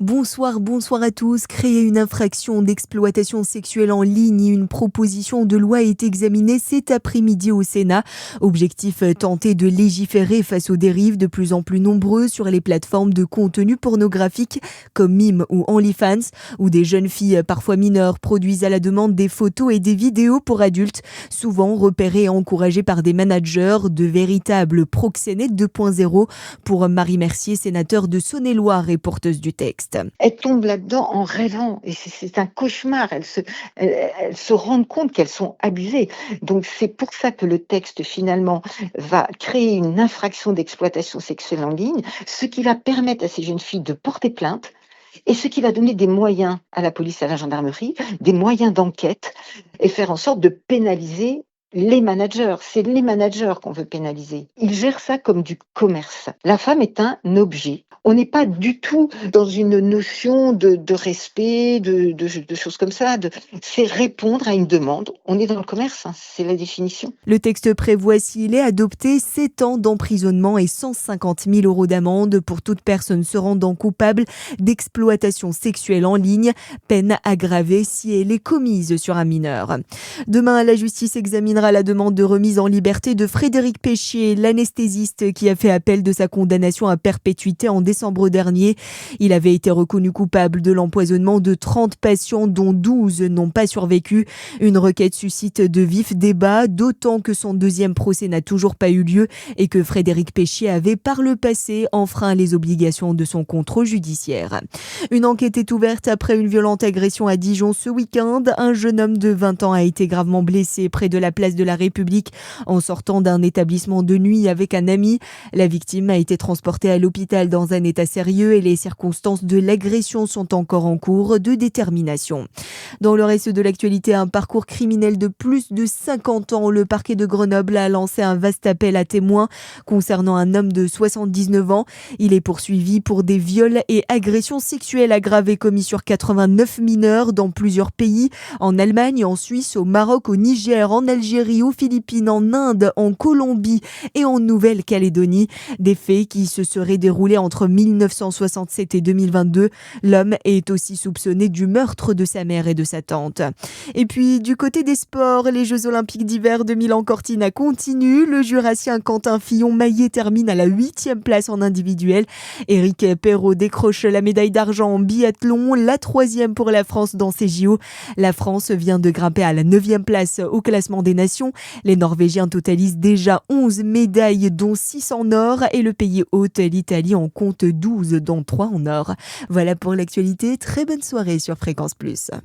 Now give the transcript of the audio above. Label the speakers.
Speaker 1: Bonsoir à tous. Créer une infraction d'exploitation sexuelle en ligne, une proposition de loi est examinée cet après-midi au Sénat. Objectif tenter de légiférer face aux dérives de plus en plus nombreuses sur les plateformes de contenu pornographique comme Mime ou OnlyFans, où des jeunes filles, parfois mineures, produisent à la demande des photos et des vidéos pour adultes, souvent repérées et encouragées par des managers, de véritables proxénètes 2.0 pour Marie Mercier, sénateur de Saône-et-Loire et porteuse du texte.
Speaker 2: Elles tombent là-dedans en rêvant et c'est un cauchemar. Elles se rendent compte qu'elles sont abusées. Donc c'est pour ça que le texte finalement va créer une infraction d'exploitation sexuelle en ligne, ce qui va permettre à ces jeunes filles de porter plainte et ce qui va donner des moyens à la police, à la gendarmerie, des moyens d'enquête et faire en sorte de pénaliser les managers. C'est les managers qu'on veut pénaliser. Ils gèrent ça comme du commerce. La femme est un objet. On n'est pas du tout dans une notion de respect, de choses comme ça. C'est répondre à une demande. On est dans le commerce, hein, c'est la définition.
Speaker 1: Le texte prévoit, s'il est adopté, 7 ans d'emprisonnement et 150 000 € d'amende pour toute personne se rendant coupable d'exploitation sexuelle en ligne, peine aggravée si elle est commise sur un mineur. Demain, la justice examinera la demande de remise en liberté de Frédéric Péchier, l'anesthésiste qui a fait appel de sa condamnation à perpétuité en décembre dernier. Il avait été reconnu coupable de l'empoisonnement de 30 patients dont 12 n'ont pas survécu. Une requête suscite de vifs débats, d'autant que son deuxième procès n'a toujours pas eu lieu et que Frédéric Péchier avait par le passé enfreint les obligations de son contrôle judiciaire. Une enquête est ouverte après une violente agression à Dijon ce week-end. Un jeune homme de 20 ans a été gravement blessé près de la place de la République en sortant d'un établissement de nuit avec un ami. La victime a été transportée à l'hôpital dans un état sérieux et les circonstances de l'agression sont encore en cours de détermination. Dans le reste de l'actualité, un parcours criminel de plus de 50 ans. Le parquet de Grenoble a lancé un vaste appel à témoins concernant un homme de 79 ans. Il est poursuivi pour des viols et agressions sexuelles aggravées commis sur 89 mineurs dans plusieurs pays, en Allemagne, en Suisse, au Maroc, au Niger, en Algérie, aux Philippines, en Inde, en Colombie et en Nouvelle-Calédonie. Des faits qui se seraient déroulés entre 1967 et 2022. L'homme est aussi soupçonné du meurtre de sa mère et de sa tante. Et puis, du côté des sports, les Jeux Olympiques d'hiver de Milan-Cortina continuent. Le Jurassien Quentin Fillon-Maillet termine à la 8e place en individuel. Éric Perrault décroche la médaille d'argent en biathlon, la 3e pour la France dans ces JO. La France vient de grimper à la 9e place au classement des nations. Les Norvégiens totalisent déjà 11 médailles, dont 6 en or, et le pays hôte, l'Italie, en compte 12, dont 3 en or. Voilà pour l'actualité. Très bonne soirée sur Fréquence Plus.